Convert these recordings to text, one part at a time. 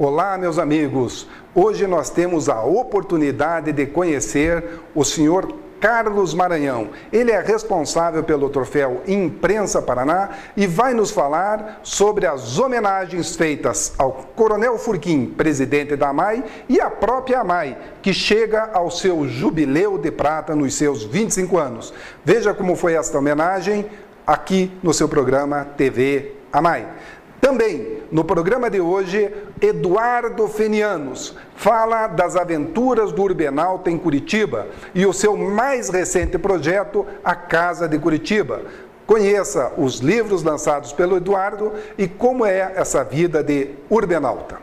Olá, meus amigos. Hoje nós temos a oportunidade de conhecer o senhor Carlos Maranhão. Ele é responsável pelo troféu Imprensa Paraná e vai nos falar sobre as homenagens feitas ao Coronel Furquim, presidente da AMAI, e à própria AMAI, que chega ao seu jubileu de prata nos seus 25 anos. Veja como foi esta homenagem aqui no seu programa TV AMAI. Também, no programa de hoje, Eduardo Fenianos fala das aventuras do Urbenalta em Curitiba e o seu mais recente projeto, A Casa de Curitiba. Conheça os livros lançados pelo Eduardo e como é essa vida de Urbenalta.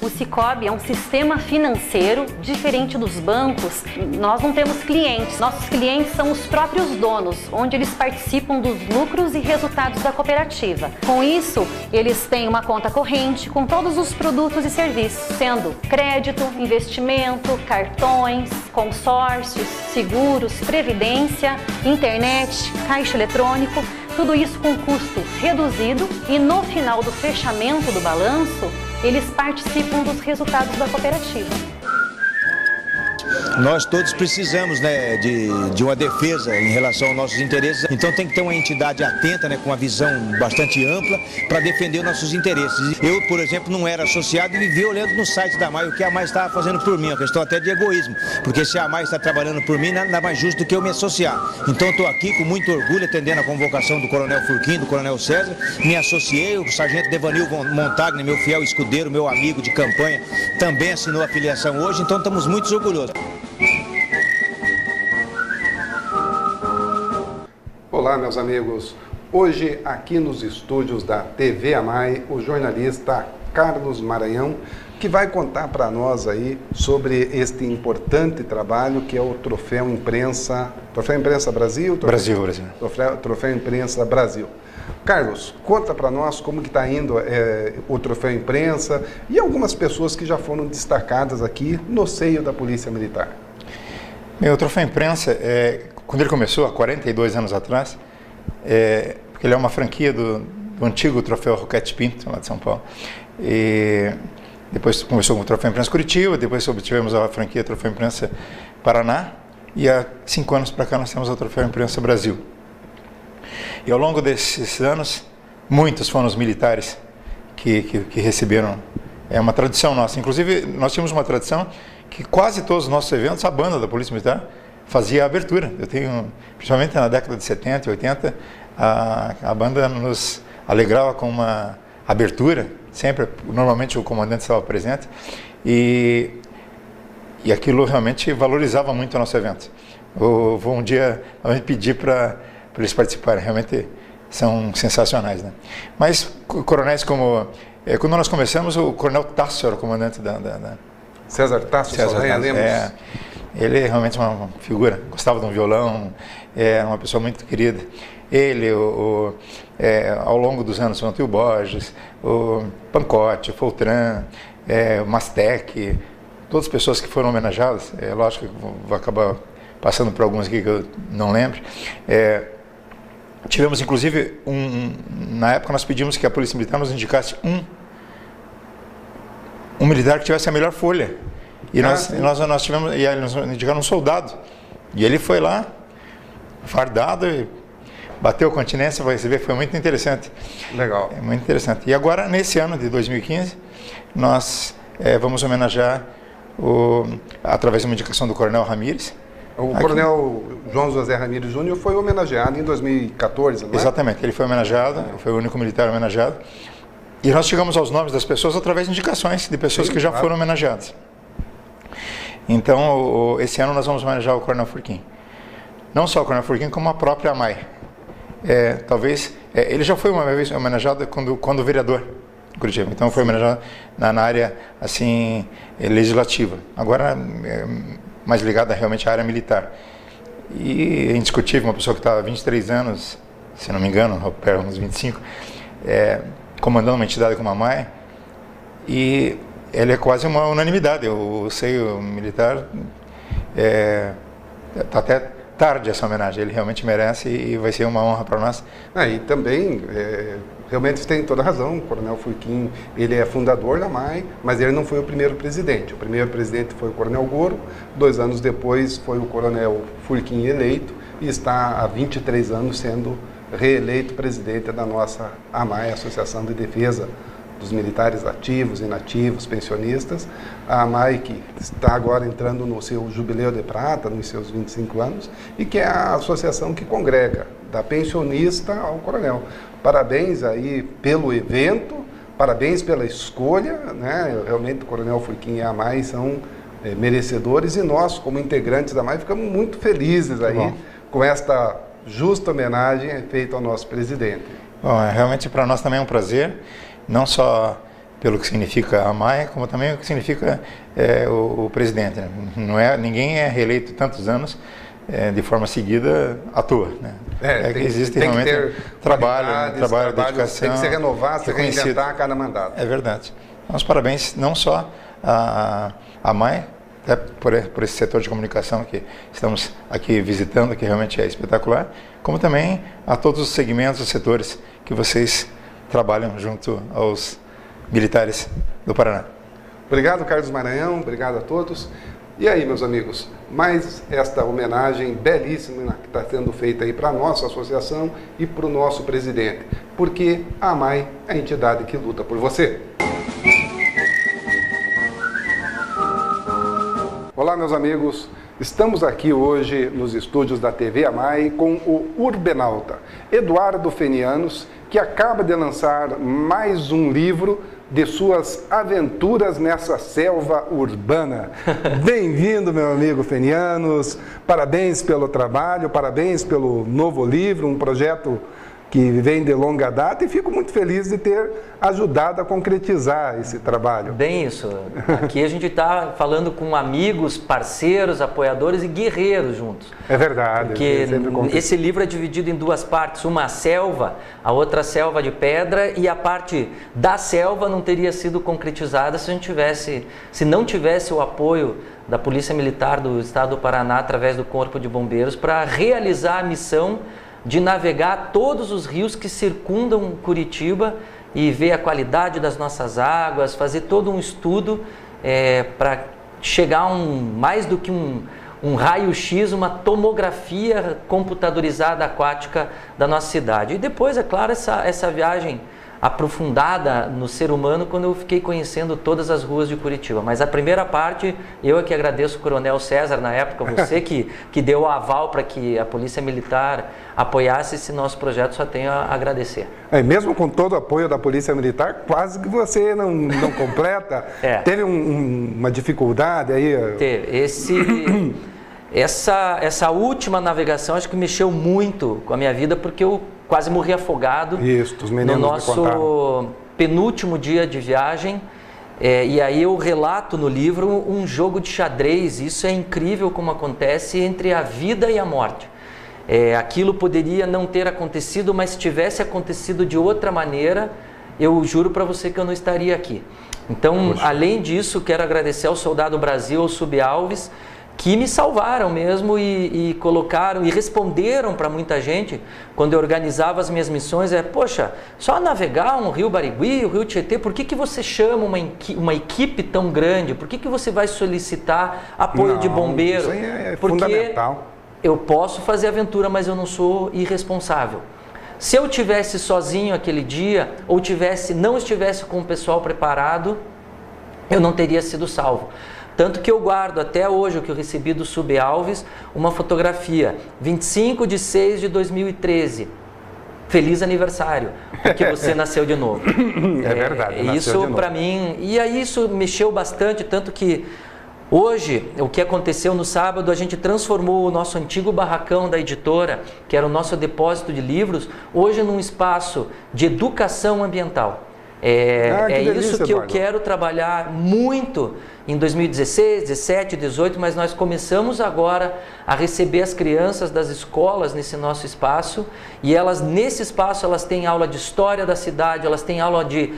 O Sicoob é um sistema financeiro diferente dos bancos. Nós não temos clientes, nossos clientes são os próprios donos, onde eles participam dos lucros e resultados da cooperativa. Com isso, eles têm uma conta corrente com todos os produtos e serviços, sendo crédito, investimento, cartões, consórcios, seguros, previdência, internet, caixa eletrônico, tudo isso com custo reduzido e no final do fechamento do balanço, eles participam dos resultados da cooperativa. Nós todos precisamos, né, de uma defesa em relação aos nossos interesses, então tem que ter uma entidade atenta, né, com uma visão bastante ampla para defender os nossos interesses. Eu, por exemplo, não era associado e vivia olhando no site da AMAI o que a AMAI estava fazendo por mim, uma questão até de egoísmo, porque se a AMAI está trabalhando por mim, nada mais justo do que eu me associar. Então estou aqui com muito orgulho atendendo a convocação do Coronel Furquim, do Coronel César, me associei, o Sargento Devanil Montagna, meu fiel escudeiro, meu amigo de campanha, também assinou a filiação hoje, então estamos muito orgulhosos. Olá, meus amigos. Hoje, aqui nos estúdios da TV AMAI, o jornalista Carlos Maranhão, que vai contar para nós aí sobre este importante trabalho que é o Troféu Imprensa Brasil? Brasil. Troféu Imprensa Brasil. Carlos, conta para nós como que está indo o Troféu Imprensa e algumas pessoas que já foram destacadas aqui no seio da Polícia Militar. O Troféu Imprensa, quando ele começou, há 42 anos atrás, porque ele é uma franquia do antigo Troféu Roquete Pinto, lá de São Paulo. E depois começou com o Troféu Imprensa Curitiba, depois obtivemos a franquia Troféu Imprensa Paraná, e há 5 anos para cá nós temos o Troféu Imprensa Brasil. E ao longo desses anos, muitos foram os militares que receberam. É uma tradição nossa. Inclusive, nós tínhamos uma tradição que quase todos os nossos eventos, a banda da Polícia Militar fazia a abertura. Eu tenho, principalmente na década de 70 e 80, a banda nos alegrava com uma abertura, sempre, normalmente o comandante estava presente, e aquilo realmente valorizava muito o nosso evento. Eu vou um dia pedir para eles participarem, realmente são sensacionais, né? Mas coronéis como... quando nós começamos, o Coronel Tasso era o comandante da César Tasso, lemos. Ele é realmente uma figura, gostava de um violão, é uma pessoa muito querida. Ele, ao longo dos anos, o Antônio Borges, o Pancotti, o Foltran, o Mastec, todas as pessoas que foram homenageadas, lógico que vou acabar passando por algumas aqui que eu não lembro. Tivemos, inclusive, na época nós pedimos que a Polícia Militar nos indicasse um militar que tivesse a melhor folha. E nós tivemos, e eles nos indicaram um soldado. E ele foi lá, fardado, e bateu a continência para receber, foi muito interessante. Legal. Muito interessante. E agora, nesse ano de 2015, nós vamos homenagear, através de uma indicação do Coronel Ramírez. O Coronel João José Ramírez Júnior foi homenageado em 2014, não é? Exatamente, ele foi homenageado, foi o único militar homenageado. E nós chegamos aos nomes das pessoas através de indicações de pessoas que já foram homenageadas. Então, esse ano nós vamos homenagear o Coronel Furquim. Não só o Coronel Furquim, como a própria AMAI. Talvez, ele já foi uma vez homenageado quando vereador em Curitiba. Então, foi homenageado na área, assim, legislativa. Agora, mais ligada realmente à área militar. E é indiscutível, uma pessoa que está há 23 anos, se não me engano, perto uns 25, comandando uma entidade como a AMAI, e ele é quase uma unanimidade. O seio militar está até tarde essa homenagem. Ele realmente merece e vai ser uma honra para nós. E também, realmente você tem toda a razão, o Coronel Furquim, ele é fundador da AMAI, mas ele não foi o primeiro presidente. O primeiro presidente foi o Coronel Goro, 2 anos depois foi o Coronel Furquim eleito e está há 23 anos sendo reeleito presidente da nossa AMAI, Associação de Defesa dos Militares Ativos, Inativos, Pensionistas. A AMAI, que está agora entrando no seu jubileu de prata, nos seus 25 anos, e que é a associação que congrega, da pensionista ao coronel. Parabéns aí pelo evento, parabéns pela escolha, né? Realmente o Coronel Furquim e a AMAI são merecedores, e nós, como integrantes da AMAI, ficamos muito felizes aí com esta justa homenagem feita ao nosso presidente. Bom, realmente para nós também é um prazer, não só pelo que significa a AMAI, como também o que significa o presidente. Né? Ninguém é reeleito tantos anos de forma seguida à toa. Né? Existe tem realmente que ter trabalho, dedicação. Tem que se renovar, se reinventar a cada mandato. É verdade. Então, os parabéns não só à AMAI, até por esse setor de comunicação que estamos aqui visitando, que realmente é espetacular, como também a todos os segmentos, os setores que vocês trabalham junto aos militares do Paraná. Obrigado, Carlos Maranhão, obrigado a todos. E aí, meus amigos, mais esta homenagem belíssima que está sendo feita aí para a nossa associação e para o nosso presidente, porque a AMAI é a entidade que luta por você. Olá, meus amigos, estamos aqui hoje nos estúdios da TV AMAI com o urbenauta Eduardo Fenianos, que acaba de lançar mais um livro de suas aventuras nessa selva urbana. Bem-vindo, meu amigo Fenianos, parabéns pelo trabalho, parabéns pelo novo livro, um projeto que vem de longa data, e fico muito feliz de ter ajudado a concretizar esse trabalho. Bem isso. Aqui a gente está falando com amigos, parceiros, apoiadores e guerreiros juntos. É verdade. Porque esse livro é dividido em 2 partes, uma a selva, a outra a selva de pedra, e a parte da selva não teria sido concretizada se não tivesse o apoio da Polícia Militar do Estado do Paraná através do Corpo de Bombeiros para realizar a missão de navegar todos os rios que circundam Curitiba e ver a qualidade das nossas águas, fazer todo um estudo para chegar a mais do que um raio-x, uma tomografia computadorizada aquática da nossa cidade. E depois, é claro, essa viagem aprofundada no ser humano, quando eu fiquei conhecendo todas as ruas de Curitiba. Mas a primeira parte, eu é que agradeço o Coronel César, na época, você que deu o aval para que a Polícia Militar apoiasse esse nosso projeto, só tenho a agradecer. Mesmo com todo o apoio da Polícia Militar, quase que você não completa. Teve uma dificuldade aí? Teve. Essa última navegação acho que mexeu muito com a minha vida, porque eu quase morri afogado no nosso penúltimo dia de viagem. E aí eu relato no livro um jogo de xadrez. Isso é incrível como acontece entre a vida e a morte. Aquilo poderia não ter acontecido, mas se tivesse acontecido de outra maneira, eu juro para você que eu não estaria aqui. Então, além disso, quero agradecer ao Soldado Brasil, ao Subalves, que me salvaram mesmo e colocaram e responderam para muita gente quando eu organizava as minhas missões. Poxa, só navegar um rio Barigui, o rio Tietê, por que você chama uma equipe tão grande? Por que você vai solicitar apoio de bombeiro? Isso aí é porque fundamental. Eu posso fazer aventura, mas eu não sou irresponsável. Se eu tivesse sozinho aquele dia, ou não estivesse com o pessoal preparado, eu não teria sido salvo. Tanto que eu guardo até hoje, o que eu recebi do Subalves, uma fotografia, 25/6/2013. Feliz aniversário, porque você nasceu de novo. É verdade, isso para mim, e aí isso mexeu bastante, tanto que hoje, o que aconteceu no sábado, a gente transformou o nosso antigo barracão da editora, que era o nosso depósito de livros, hoje num espaço de educação ambiental. Isso que eu quero trabalhar muito em 2016, 17, 18, mas nós começamos agora a receber as crianças das escolas nesse nosso espaço, e elas nesse espaço elas têm aula de história da cidade, elas têm aula de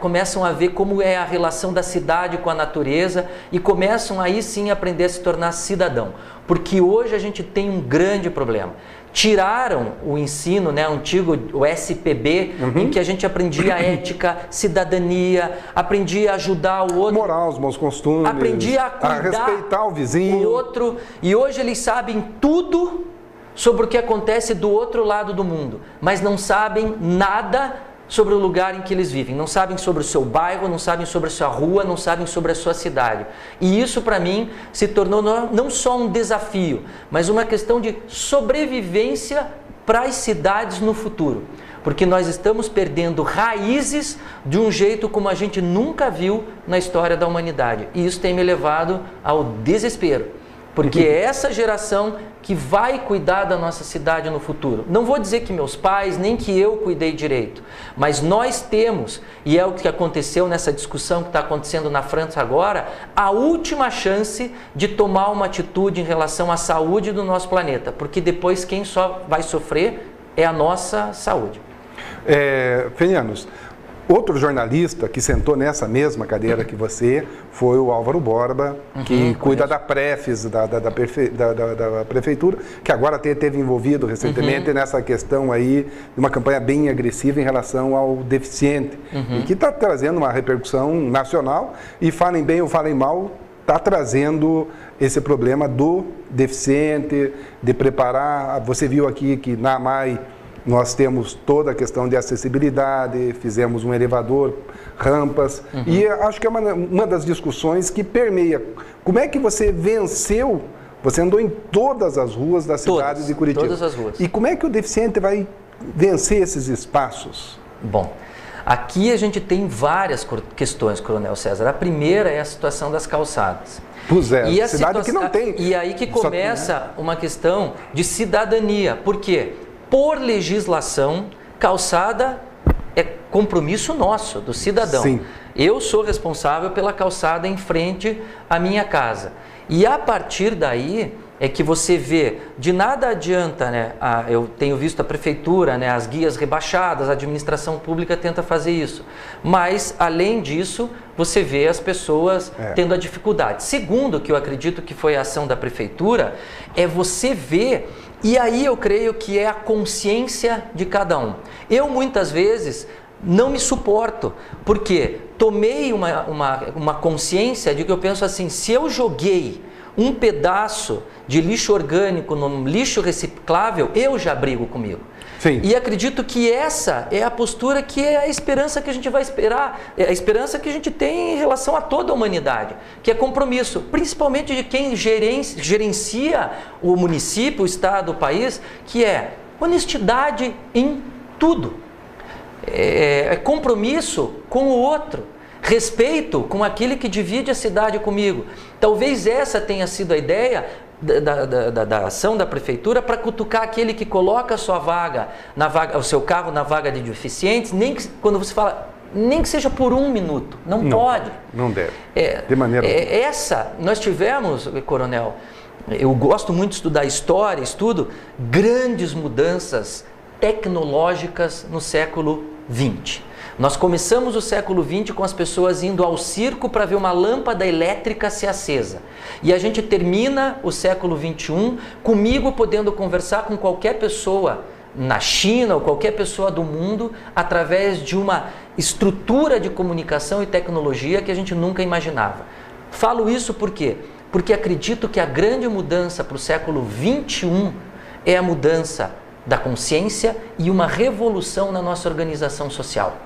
começam a ver como é a relação da cidade com a natureza, e começam aí sim a aprender a se tornar cidadão, porque hoje a gente tem um grande problema. Tiraram o ensino, né, antigo, o SPB, em que a gente aprendia ética, cidadania, aprendia a ajudar o outro. Moral, os bons costumes. Aprendia a cuidar, respeitar o vizinho. O outro. E hoje eles sabem tudo sobre o que acontece do outro lado do mundo, mas não sabem nada sobre o lugar em que eles vivem, não sabem sobre o seu bairro, não sabem sobre a sua rua, não sabem sobre a sua cidade. E isso para mim se tornou não só um desafio, mas uma questão de sobrevivência para as cidades no futuro. Porque nós estamos perdendo raízes de um jeito como a gente nunca viu na história da humanidade. E isso tem me levado ao desespero. Porque é essa geração que vai cuidar da nossa cidade no futuro. Não vou dizer que meus pais, nem que eu cuidei direito, mas nós temos, e é o que aconteceu nessa discussão que está acontecendo na França agora, a última chance de tomar uma atitude em relação à saúde do nosso planeta, porque depois quem só vai sofrer é a nossa saúde. Fenianos, outro jornalista que sentou nessa mesma cadeira que você foi o Álvaro Borba, que cuida da Prefis, da prefeitura, que agora esteve envolvido recentemente nessa questão aí, de uma campanha bem agressiva em relação ao deficiente, e que está trazendo uma repercussão nacional, e falem bem ou falem mal, está trazendo esse problema do deficiente, de preparar. Você viu aqui que na AMAI nós temos toda a questão de acessibilidade, fizemos um elevador, rampas, e acho que é uma das discussões que permeia. Como é que você venceu? Você andou em todas as ruas da cidade de Curitiba. Todas as ruas. E como é que o deficiente vai vencer esses espaços? Bom, aqui a gente tem várias questões, Coronel César. A primeira é a situação das calçadas. Pois é, e a cidade que não tem. E aí que começa uma questão de cidadania. Por quê? Por legislação, calçada é compromisso nosso, do cidadão. Sim. Eu sou responsável pela calçada em frente à minha casa. E a partir daí é que você vê, de nada adianta, né? Eu tenho visto a prefeitura, né, as guias rebaixadas, a administração pública tenta fazer isso. Mas, além disso, você vê as pessoas tendo a dificuldade. Segundo, que eu acredito que foi a ação da prefeitura, é você ver. E aí eu creio que é a consciência de cada um. Eu muitas vezes não me suporto, porque tomei uma consciência de que eu penso assim, se eu joguei um pedaço de lixo orgânico no lixo reciclável, eu já brigo comigo. Sim. E acredito que essa é a postura, que é a esperança que a gente vai esperar, é a esperança que a gente tem em relação a toda a humanidade, que é compromisso, principalmente de quem gerencia o município, o estado, o país, que é honestidade em tudo, é compromisso com o outro, respeito com aquele que divide a cidade comigo. Talvez essa tenha sido a ideia da ação da prefeitura, para cutucar aquele que coloca a sua vaga, o seu carro na vaga de deficientes, nem que, quando você fala, nem que seja por 1 minuto, não pode. Não deve, de maneira nós tivemos, Coronel, eu gosto muito de estudar história, estudo grandes mudanças tecnológicas no século XX. Nós começamos o século XX com as pessoas indo ao circo para ver uma lâmpada elétrica ser acesa. E a gente termina o século XXI comigo podendo conversar com qualquer pessoa na China ou qualquer pessoa do mundo através de uma estrutura de comunicação e tecnologia que a gente nunca imaginava. Falo isso por quê? Porque acredito que a grande mudança para o século XXI é a mudança da consciência e uma revolução na nossa organização social.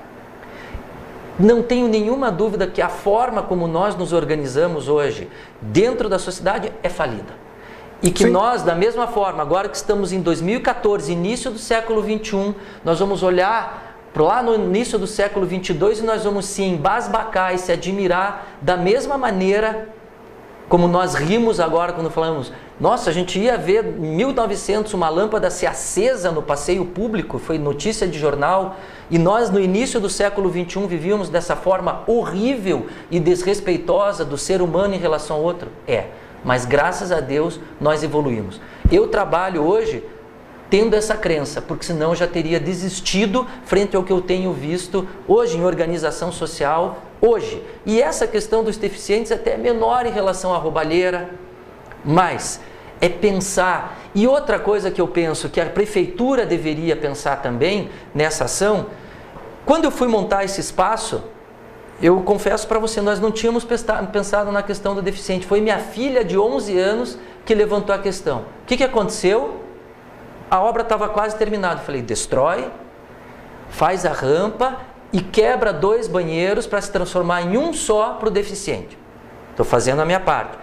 Não tenho nenhuma dúvida que a forma como nós nos organizamos hoje dentro da sociedade é falida. E que nós, da mesma forma, agora que estamos em 2014, início do século XXI, nós vamos olhar lá no início do século XXII e nós vamos se embasbacar e se admirar da mesma maneira como nós rimos agora quando falamos Nossa, a gente ia ver em 1900 uma lâmpada ser acesa no passeio público, foi notícia de jornal, e nós no início do século XXI vivíamos dessa forma horrível e desrespeitosa do ser humano em relação ao outro? Mas graças a Deus nós evoluímos. Eu trabalho hoje tendo essa crença, porque senão eu já teria desistido frente ao que eu tenho visto hoje em organização social, hoje. E essa questão dos deficientes até é menor em relação à roubalheira, mas é pensar. E outra coisa que eu penso que a prefeitura deveria pensar também nessa ação, quando eu fui montar esse espaço, eu confesso para você, nós não tínhamos pensado na questão do deficiente. Foi minha filha de 11 anos que levantou a questão. O que aconteceu? A obra estava quase terminada. Eu falei, destrói, faz a rampa e quebra 2 banheiros para se transformar em um só para o deficiente. Estou fazendo a minha parte.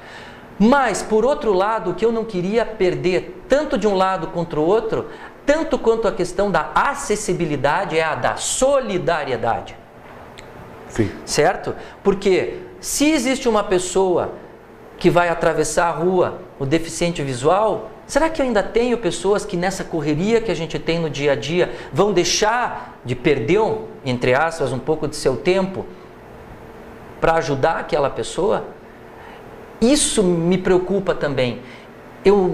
Mas, por outro lado, o que eu não queria perder, tanto de um lado contra o outro, tanto quanto a questão da acessibilidade, é a da solidariedade. Sim. Certo? Porque se existe uma pessoa que vai atravessar a rua, o deficiente visual, será que eu ainda tenho pessoas que nessa correria que a gente tem no dia a dia vão deixar de perder, entre aspas, um pouco de seu tempo para ajudar aquela pessoa? Isso me preocupa também.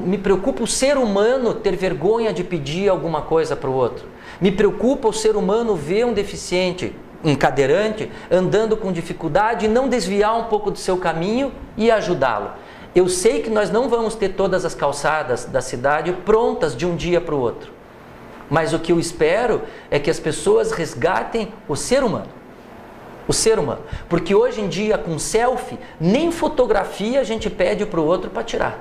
Me preocupa o ser humano ter vergonha de pedir alguma coisa para o outro. Me preocupa o ser humano ver um deficiente, um cadeirante, andando com dificuldade e não desviar um pouco do seu caminho e ajudá-lo. Eu sei que nós não vamos ter todas as calçadas da cidade prontas de um dia para o outro. Mas o que eu espero é que as pessoas resgatem o ser humano. O ser humano. Porque hoje em dia, com selfie, nem fotografia a gente pede para o outro para tirar.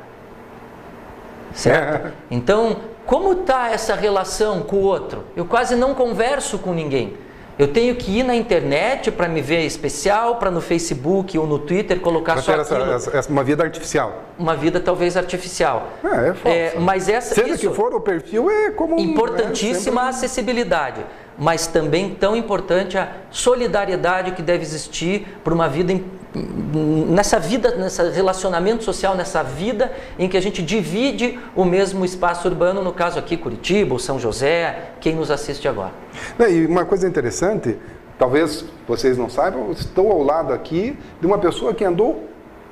Certo? Então, como está essa relação com o outro? Eu quase não converso com ninguém. Eu tenho que ir na internet para me ver especial, para no Facebook ou no Twitter colocar só aquilo. Uma vida artificial. Uma vida talvez artificial. É falso. Mas Seja que for o perfil, é como... Importantíssima a acessibilidade, mas também tão importante a solidariedade que deve existir para uma vida, nesse relacionamento social, nessa vida em que a gente divide o mesmo espaço urbano, no caso aqui Curitiba, ou São José, quem nos assiste agora. E uma coisa interessante, talvez vocês não saibam, estou ao lado aqui de uma pessoa que andou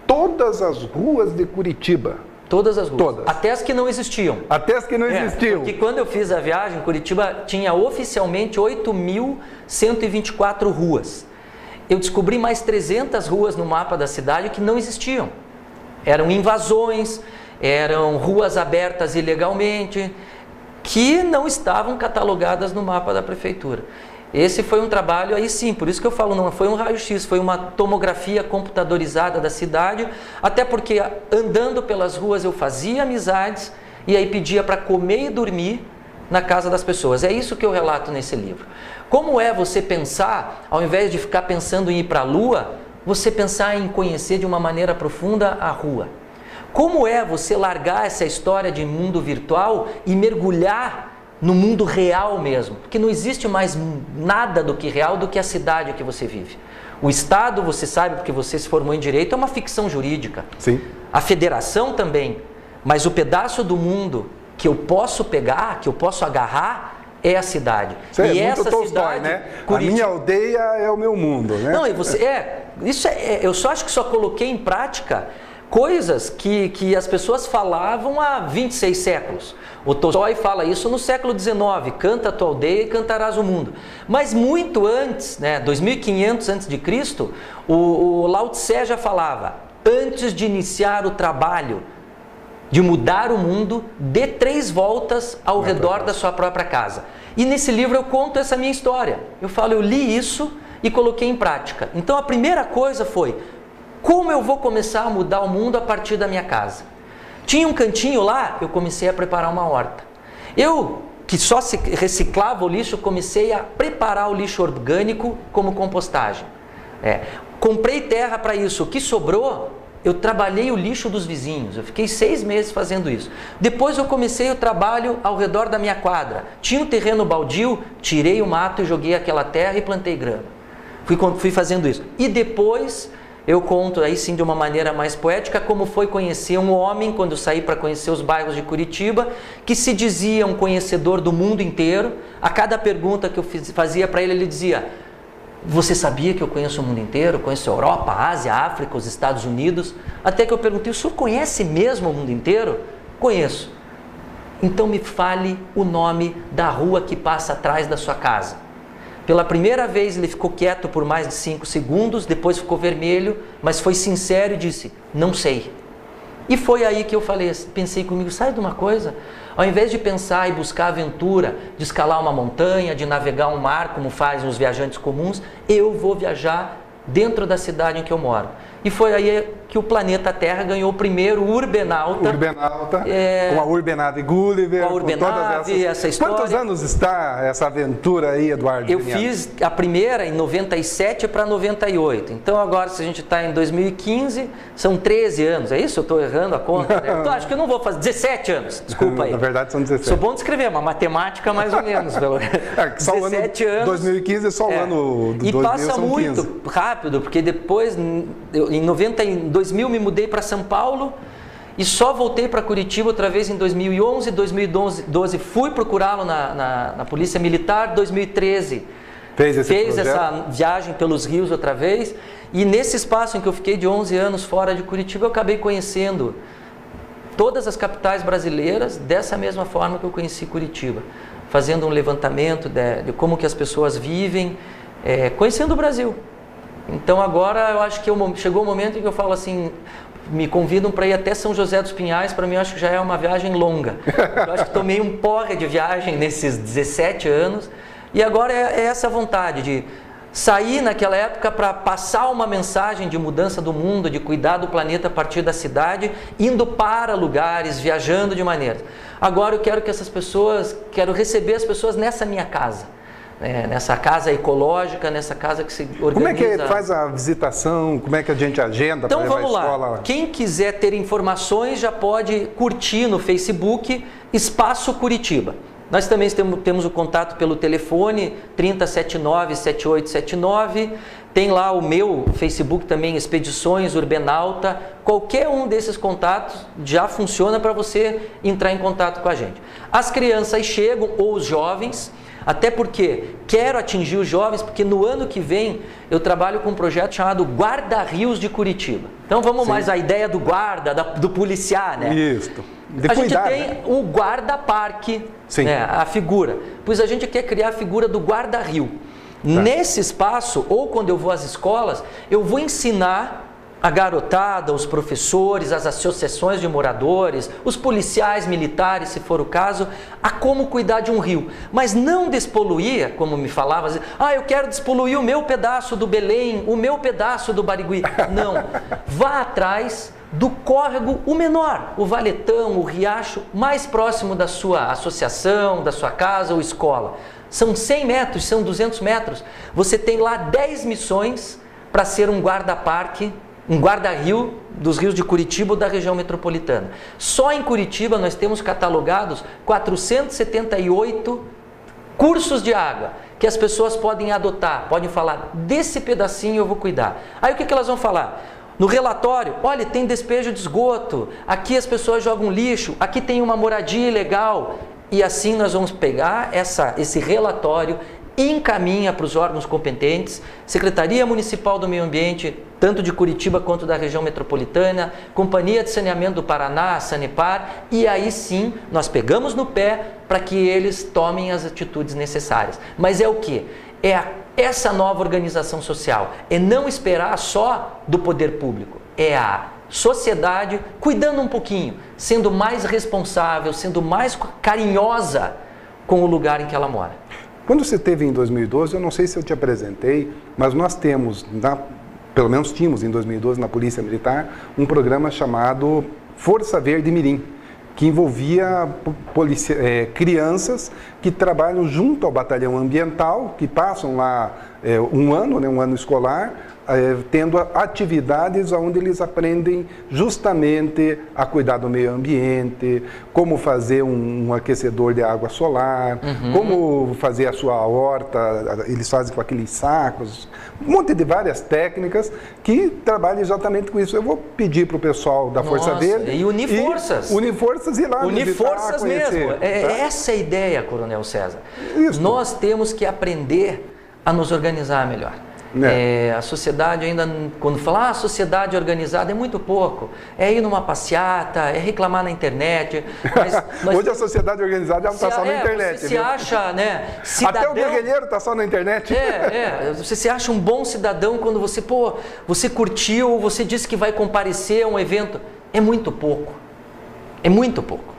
todas as ruas de Curitiba. Todas as ruas. Todas. Até as que não existiam. Até as que não existiam. Porque quando eu fiz a viagem, Curitiba tinha oficialmente 8.124 ruas. Eu descobri mais 300 ruas no mapa da cidade que não existiam. Eram invasões, eram ruas abertas ilegalmente, que não estavam catalogadas no mapa da prefeitura. Esse foi um trabalho, aí sim, por isso que eu falo, não foi um raio-x, foi uma tomografia computadorizada da cidade, até porque andando pelas ruas eu fazia amizades e aí pedia para comer e dormir na casa das pessoas. É isso que eu relato nesse livro. Como é você pensar, ao invés de ficar pensando em ir para a Lua, você pensar em conhecer de uma maneira profunda a rua? Como é você largar essa história de mundo virtual e mergulhar no mundo real mesmo? Porque não existe mais nada do que real do que a cidade que você vive. O Estado, você sabe, porque você se formou em Direito, é uma ficção jurídica. Sim. A federação também. Mas o pedaço do mundo que eu posso pegar, que eu posso agarrar, é a cidade. Isso e essa Tolstói, cidade, né? Curitiba... A minha aldeia é o meu mundo, né? Não, e você eu só acho que só coloquei em prática coisas que as pessoas falavam há 26 séculos. O Tolstói fala isso no século XIX, canta a tua aldeia e cantarás o mundo. Mas muito antes, 2500 a.C., o Lao Tse já falava, antes de iniciar o trabalho de mudar o mundo, dê 3 voltas ao redor da sua própria casa. E nesse livro eu conto essa minha história. Eu falo, eu li isso e coloquei em prática. Então a primeira coisa foi, como eu vou começar a mudar o mundo a partir da minha casa? Tinha um cantinho lá, eu comecei a preparar uma horta. Eu, que só reciclava o lixo, comecei a preparar o lixo orgânico como compostagem. Comprei terra para isso. O que sobrou, eu trabalhei o lixo dos vizinhos. Eu fiquei 6 meses fazendo isso. Depois eu comecei o trabalho ao redor da minha quadra. Tinha um terreno baldio, tirei o mato e joguei aquela terra e plantei grama. Fui fazendo isso. E depois eu conto aí sim de uma maneira mais poética como foi conhecer um homem, quando eu saí para conhecer os bairros de Curitiba, que se dizia um conhecedor do mundo inteiro. A cada pergunta que eu fazia para ele, ele dizia: você sabia que eu conheço o mundo inteiro? Conheço a Europa, a Ásia, a África, os Estados Unidos. Até que eu perguntei: o senhor conhece mesmo o mundo inteiro? Conheço. Então me fale o nome da rua que passa atrás da sua casa. Pela primeira vez ele ficou quieto por mais de 5 segundos, depois ficou vermelho, mas foi sincero e disse: não sei. E foi aí que eu pensei comigo: sabe de uma coisa? Ao invés de pensar e buscar aventura, de escalar uma montanha, de navegar um mar, como fazem os viajantes comuns, eu vou viajar dentro da cidade em que eu moro. E foi aí que o planeta Terra ganhou o primeiro Urbenauta. Urbenauta, com a Urbenave Gulliver, com a Urbenave, essa história. Quantos anos está essa aventura aí, Eduardo? Eu fiz a primeira em 97 para 98. Então agora, se a gente está em 2015, são 13 anos. É isso? Eu estou errando a conta? Né? Então, acho que eu não vou fazer 17 anos. Desculpa aí. Na verdade são 17. Sou bom de escrever, uma matemática mais ou menos. Só 17 anos. 2015 é só o ano do 2000, passa são muito 15. rápido, porque depois, em 2000 me mudei para São Paulo e só voltei para Curitiba outra vez em 2011, 2012 fui procurá-lo na Polícia Militar, 2013 fez essa viagem pelos rios outra vez, e nesse espaço em que eu fiquei de 11 anos fora de Curitiba, eu acabei conhecendo todas as capitais brasileiras dessa mesma forma que eu conheci Curitiba, fazendo um levantamento de como que as pessoas vivem, conhecendo o Brasil. Então agora eu acho que chegou o momento em que eu falo assim, me convidam para ir até São José dos Pinhais, para mim eu acho que já é uma viagem longa. Eu acho que tomei um porre de viagem nesses 17 anos, e agora é essa vontade de sair naquela época para passar uma mensagem de mudança do mundo, de cuidar do planeta a partir da cidade, indo para lugares, viajando de maneiras. Agora eu quero quero receber as pessoas nessa minha casa. Nessa casa ecológica, nessa casa que se organiza... Como é que faz a visitação? Como é que a gente agenda para levar a escola lá? Então vamos lá, quem quiser ter informações já pode curtir no Facebook Espaço Curitiba. Nós também temos o contato pelo telefone 3079-7879, tem lá o meu Facebook também, Expedições Urbenauta. Qualquer um desses contatos já funciona para você entrar em contato com a gente. As crianças chegam, ou os jovens, até porque quero atingir os jovens, porque no ano que vem eu trabalho com um projeto chamado Guarda-Rios de Curitiba. Então vamos mais à ideia do guarda, do policiar, né? Isso. A gente tem o guarda-parque, né, a figura, pois a gente quer criar a figura do guarda-rio. Tá. Nesse espaço, ou quando eu vou às escolas, eu vou ensinar a garotada, os professores, as associações de moradores, os policiais militares, se for o caso, a como cuidar de um rio. Mas não despoluir, como me falava, eu quero despoluir o meu pedaço do Belém, o meu pedaço do Barigui. Não, vá atrás do córrego, o menor, o valetão, o riacho mais próximo da sua associação, da sua casa ou escola. São 100 metros, são 200 metros. Você tem lá 10 missões para ser um guarda-parque, um guarda-rio dos rios de Curitiba ou da região metropolitana. Só em Curitiba nós temos catalogados 478 cursos de água que as pessoas podem adotar, podem falar, desse pedacinho eu vou cuidar. Aí o que elas vão falar? No relatório, olha, tem despejo de esgoto, aqui as pessoas jogam lixo, aqui tem uma moradia ilegal. E assim nós vamos pegar esse relatório, encaminha para os órgãos competentes, Secretaria Municipal do Meio Ambiente, tanto de Curitiba quanto da região metropolitana, Companhia de Saneamento do Paraná, a Sanepar, e aí sim nós pegamos no pé para que eles tomem as atitudes necessárias. Mas é o quê? Essa nova organização social, é não esperar só do poder público, é a sociedade cuidando um pouquinho, sendo mais responsável, sendo mais carinhosa com o lugar em que ela mora. Quando você esteve em 2012, eu não sei se eu te apresentei, mas nós temos, pelo menos tínhamos em 2012 na Polícia Militar, um programa chamado Força Verde Mirim, que envolvia crianças que trabalham junto ao batalhão ambiental, que passam lá um ano, né, um ano escolar, tendo atividades onde eles aprendem justamente a cuidar do meio ambiente, como fazer um aquecedor de água solar, como fazer a sua horta, eles fazem com aqueles sacos, um monte de várias técnicas que trabalham exatamente com isso. Eu vou pedir para o pessoal da Força Verde... E unir forças. Unir forças e ir lá unir visitar, forças conhecer, mesmo. tá? Essa é a ideia, Coronel César. Isso. Nós temos que aprender a nos organizar melhor. A sociedade ainda, quando fala sociedade organizada, é muito pouco. É ir numa passeata, é reclamar na internet. Mas hoje a sociedade organizada está só na internet. Você se acha, né, cidadão... Até o guerrilheiro está só na internet. Você se acha um bom cidadão quando você curtiu, você disse que vai comparecer a um evento. É muito pouco. É muito pouco.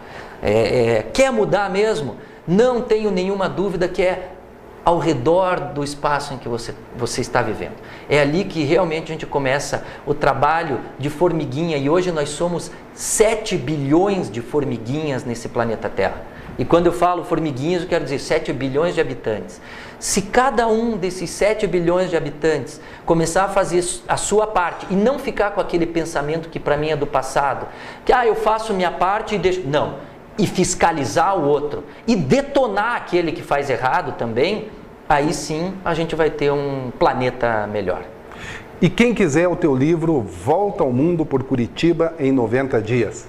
Quer mudar mesmo? Não tenho nenhuma dúvida que é ao redor do espaço em que você está vivendo. É ali que realmente a gente começa o trabalho de formiguinha, e hoje nós somos 7 bilhões de formiguinhas nesse planeta Terra. E quando eu falo formiguinhas, eu quero dizer 7 bilhões de habitantes. Se cada um desses 7 bilhões de habitantes começar a fazer a sua parte e não ficar com aquele pensamento que para mim é do passado, que eu faço minha parte e deixo... Não. E fiscalizar o outro, e detonar aquele que faz errado também, aí sim a gente vai ter um planeta melhor. E quem quiser o teu livro, Volta ao Mundo por Curitiba em 90 dias.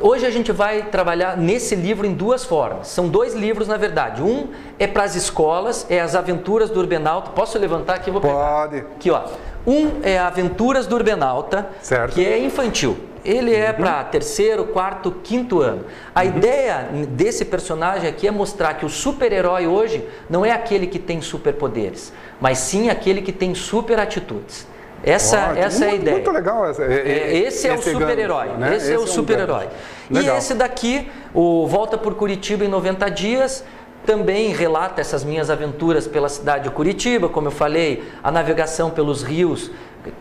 Hoje a gente vai trabalhar nesse livro em 2 formas. São 2 livros, na verdade. Um é para as escolas, é As Aventuras do Urbenauta. Posso levantar aqui? Vou pegar. Pode. Aqui, ó. Um é Aventuras do Urbenauta, certo, que é infantil. Ele é para 3º, 4º, 5º ano. A ideia desse personagem aqui é mostrar que o super-herói hoje não é aquele que tem superpoderes, mas sim aquele que tem super atitudes. Essa é a ideia. Muito legal. Esse é o super-herói. Né? Esse é o super-herói. E esse daqui, o Volta por Curitiba em 90 dias, também relata essas minhas aventuras pela cidade de Curitiba, como eu falei, a navegação pelos rios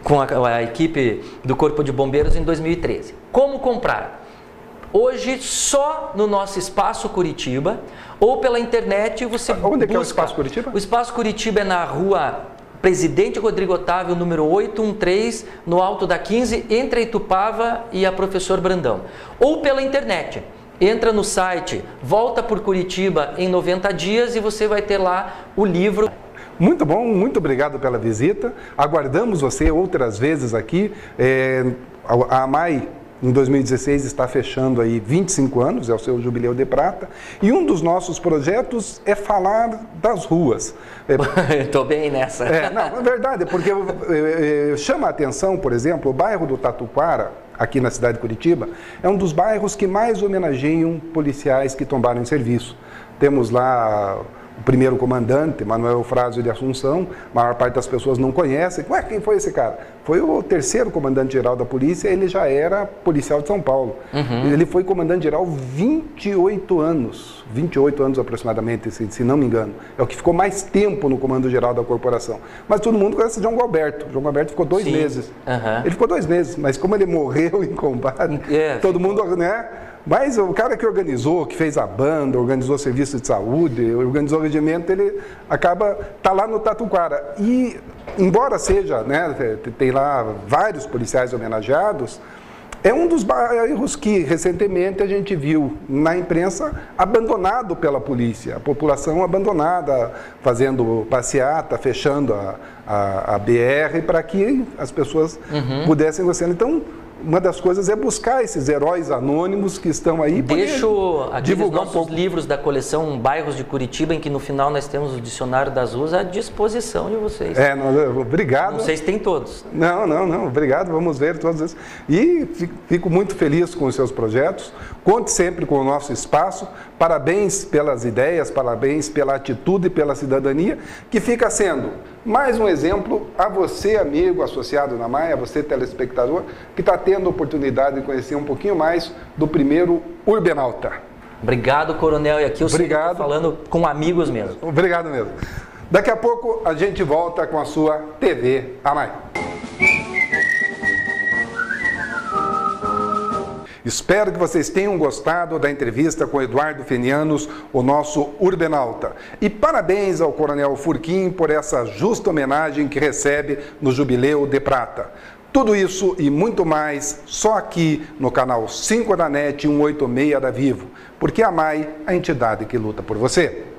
com a equipe do Corpo de Bombeiros em 2013. Como comprar? Hoje, só no nosso Espaço Curitiba, ou pela internet, você Onde é que é o Espaço Curitiba? O Espaço Curitiba é na rua Presidente Rodrigo Otávio, número 813, no Alto da 15, entre a Itupava e a Professor Brandão. Ou pela internet. Entra no site Volta por Curitiba em 90 dias e você vai ter lá o livro. Muito bom, muito obrigado pela visita. Aguardamos você outras vezes aqui. A AMAI, em 2016, está fechando aí 25 anos, é o seu jubileu de prata. E um dos nossos projetos é falar das ruas. Estou bem nessa. Não, é verdade, porque chama a atenção, por exemplo, o bairro do Tatuquara, aqui na cidade de Curitiba, é um dos bairros que mais homenageiam policiais que tombaram em serviço. Temos lá o primeiro comandante, Manuel Frásio de Assunção, a maior parte das pessoas não conhece. Quem foi esse cara? Foi o 3º comandante-geral da polícia, ele já era policial de São Paulo. Ele foi comandante-geral 28 anos aproximadamente, se não me engano. É o que ficou mais tempo no comando-geral da corporação. Mas todo mundo conhece João Galberto. João Galberto ficou 2 meses. Ele ficou 2 meses, mas como ele morreu em combate, todo mundo, né? Mas o cara que organizou, que fez a banda, organizou serviço de saúde, organizou o regimento, ele tá lá no Tatuquara. E, embora seja, né, tem lá vários policiais homenageados, é um dos bairros que recentemente a gente viu na imprensa abandonado pela polícia. A população abandonada, fazendo passeata, fechando a BR para que as pessoas pudessem gostar. Então, uma das coisas é buscar esses heróis anônimos que estão aí. Deixo aqui os nossos livros da coleção Bairros de Curitiba, em que no final nós temos o Dicionário das Ruas à disposição de vocês. Obrigado. Não sei se tem todos. Não, obrigado, vamos ver todos esses. E fico muito feliz com os seus projetos, conte sempre com o nosso espaço, parabéns pelas ideias, parabéns pela atitude e pela cidadania, que fica sendo mais um exemplo a você, amigo, associado na AMAI, a você, telespectador, que está tendo a oportunidade de conhecer um pouquinho mais do primeiro Urbenauta. Obrigado, Coronel. E aqui eu estou falando com amigos mesmo. Obrigado mesmo. Daqui a pouco a gente volta com a sua TV AMAI. Espero que vocês tenham gostado da entrevista com Eduardo Fenianos, o nosso urbenauta. E parabéns ao Coronel Furquim por essa justa homenagem que recebe no Jubileu de Prata. Tudo isso e muito mais só aqui no canal 5 da NET 186 da Vivo, porque a MAI, a entidade que luta por você.